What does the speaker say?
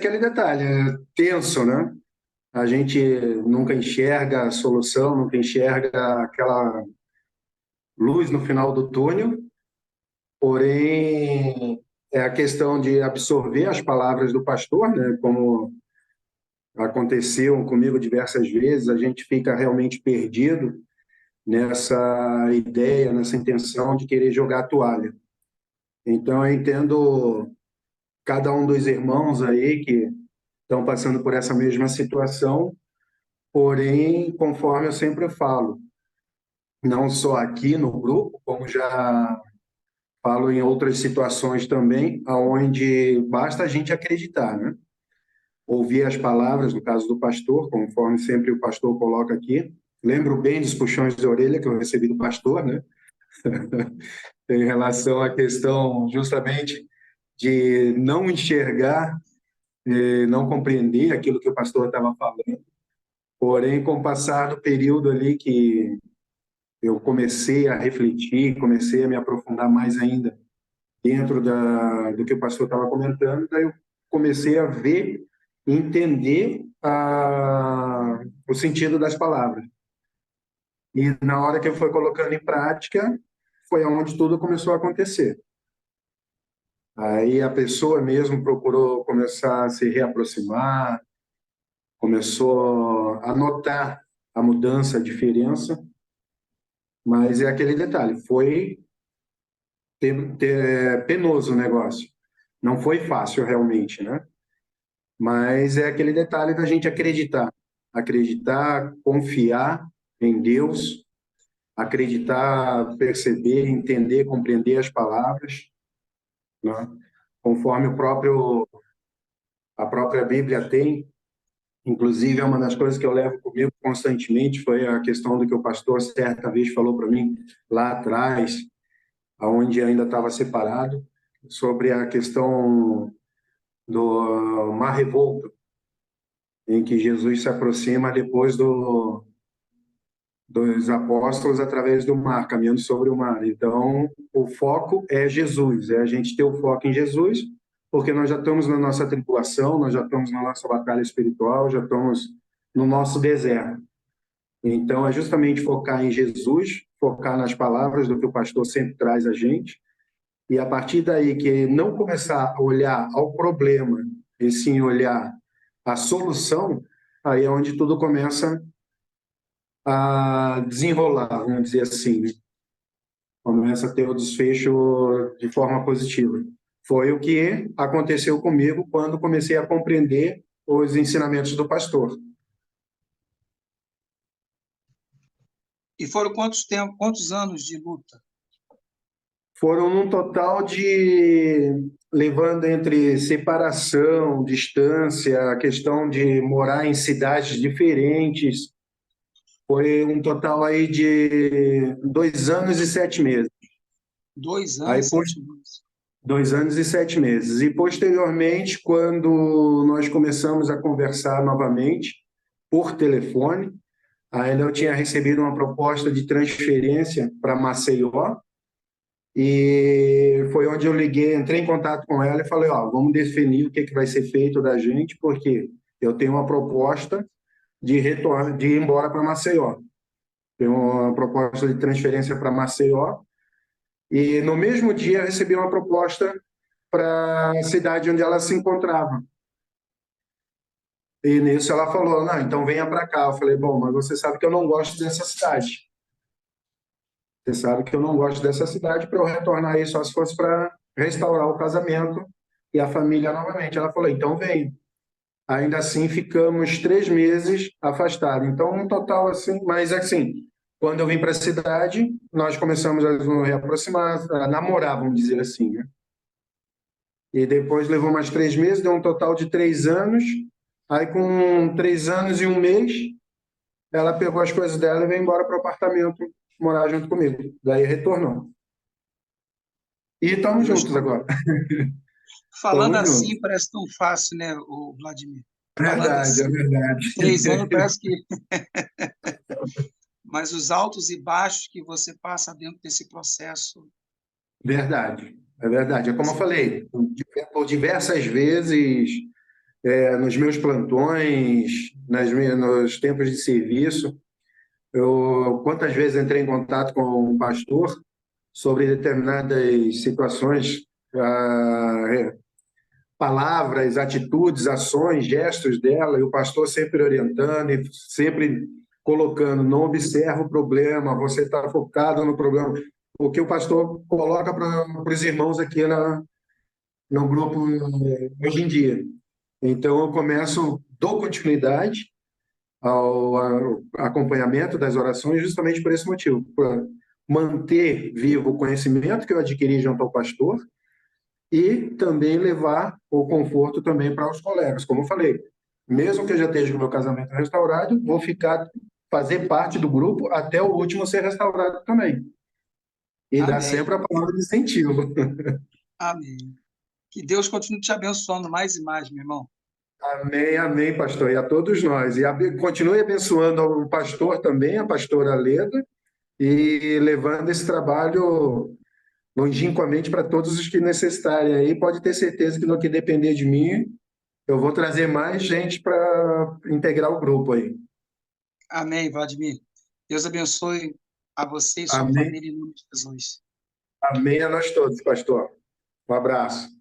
aquele detalhe, é tenso, né? A gente nunca enxerga a solução, nunca enxerga aquela luz no final do túnel, porém é a questão de absorver as palavras do pastor, né? Como aconteceu comigo diversas vezes, a gente fica realmente perdido nessa ideia, nessa intenção de querer jogar a toalha. Então, eu entendo cada um dos irmãos aí que estão passando por essa mesma situação, porém, conforme eu sempre falo, não só aqui no grupo, como já falo em outras situações também, aonde basta a gente acreditar, né? Ouvir as palavras, no caso do pastor, conforme sempre o pastor coloca aqui. Lembro bem dos puxões de orelha que eu recebi do pastor, né? Em relação à questão justamente de não enxergar, não compreender aquilo que o pastor estava falando. Porém, com o passar do período ali que eu comecei a refletir, comecei a me aprofundar mais ainda dentro do que o pastor estava comentando, daí eu comecei a ver, entender o sentido das palavras. E na hora que eu fui colocando em prática, foi onde tudo começou a acontecer. Aí a pessoa mesmo procurou começar a se reaproximar, começou a notar a mudança, a diferença, mas é aquele detalhe, foi penoso o negócio. Não foi fácil realmente, né? Mas é aquele detalhe da gente acreditar. Acreditar, confiar em Deus, acreditar, perceber, entender, compreender as palavras, né? Conforme a própria Bíblia tem. Inclusive, é uma das coisas que eu levo comigo constantemente, foi a questão do que o pastor certa vez falou para mim lá atrás, aonde ainda estava separado, sobre a questão do mar revolto, em que Jesus se aproxima depois dos apóstolos através do mar, caminhando sobre o mar. Então, o foco é Jesus, é a gente ter o foco em Jesus, porque nós já estamos na nossa tribulação, nós já estamos na nossa batalha espiritual, já estamos no nosso deserto. Então, é justamente focar em Jesus, focar nas palavras do que o pastor sempre traz a gente, e a partir daí que não começar a olhar ao problema, e sim olhar a solução, aí é onde tudo começa a desenrolar, vamos dizer assim, né? Começa a ter o desfecho de forma positiva. Foi o que aconteceu comigo quando comecei a compreender os ensinamentos do pastor. E foram quantos anos de luta? Foram um total de, levando entre separação, distância, a questão de morar em cidades diferentes, foi um total aí de 2 anos e 7 meses. 2 anos, Aí, 7 meses. 2 anos e 7 meses. E, posteriormente, quando nós começamos a conversar novamente por telefone, ainda eu tinha recebido uma proposta de transferência para Maceió, e foi onde eu liguei, entrei em contato com ela e falei, ó, vamos definir o que vai ser feito da gente, porque eu tenho uma proposta de retorno, de ir embora para Maceió. Tenho uma proposta de transferência para Maceió, e no mesmo dia eu recebi uma proposta para a cidade onde ela se encontrava. E nisso ela falou, não, então venha para cá. Eu falei, bom, mas você sabe que eu não gosto dessa cidade. Você sabe que eu não gosto dessa cidade, para eu retornar aí só se fosse para restaurar o casamento e a família novamente. Ela falou, então vem. Ainda assim, ficamos 3 meses afastados. Então, um total assim, mas assim, quando eu vim para a cidade, nós começamos a nos reaproximar, a namorar, vamos dizer assim, né? E depois levou mais 3 meses, deu um total de 3 anos. Aí, com 3 anos e um mês, ela pegou as coisas dela e veio embora para o apartamento morar junto comigo. Daí retornou. E estamos juntos agora. Falando Estamos assim, juntos. parece tão fácil, né, o Vladimir? Falando Verdade, é assim, verdade. 3 anos parece que. Mas os altos e baixos que você passa dentro desse processo. Verdade, é verdade. É como eu falei, por diversas vezes nos meus plantões, nos tempos de serviço. Eu quantas vezes entrei em contato com um pastor sobre determinadas situações, palavras, atitudes, ações, gestos dela, e o pastor sempre orientando e sempre colocando, não observa o problema, você está focado no problema. O que o pastor coloca para os irmãos aqui no grupo hoje em dia. Então, eu começo, dou continuidade ao acompanhamento das orações justamente por esse motivo, para manter vivo o conhecimento que eu adquiri junto ao pastor e também levar o conforto também para os colegas. Como eu falei, mesmo que eu já esteja com o meu casamento restaurado, vou ficar, fazer parte do grupo até o último ser restaurado também. E dar Amém. sempre a palavra de incentivo. Amém. Que Deus continue te abençoando mais e mais, meu irmão. Amém, amém, pastor. E a todos nós. E continue abençoando o pastor também, a pastora Leda, e levando esse trabalho longínquamente para todos os que necessitarem. Aí pode ter certeza que no que depender de mim, eu vou trazer mais gente para integrar o grupo aí. Amém, Vladimir. Deus abençoe a você e sua Amém, família em nome de Jesus. amém a nós todos, pastor. Um abraço.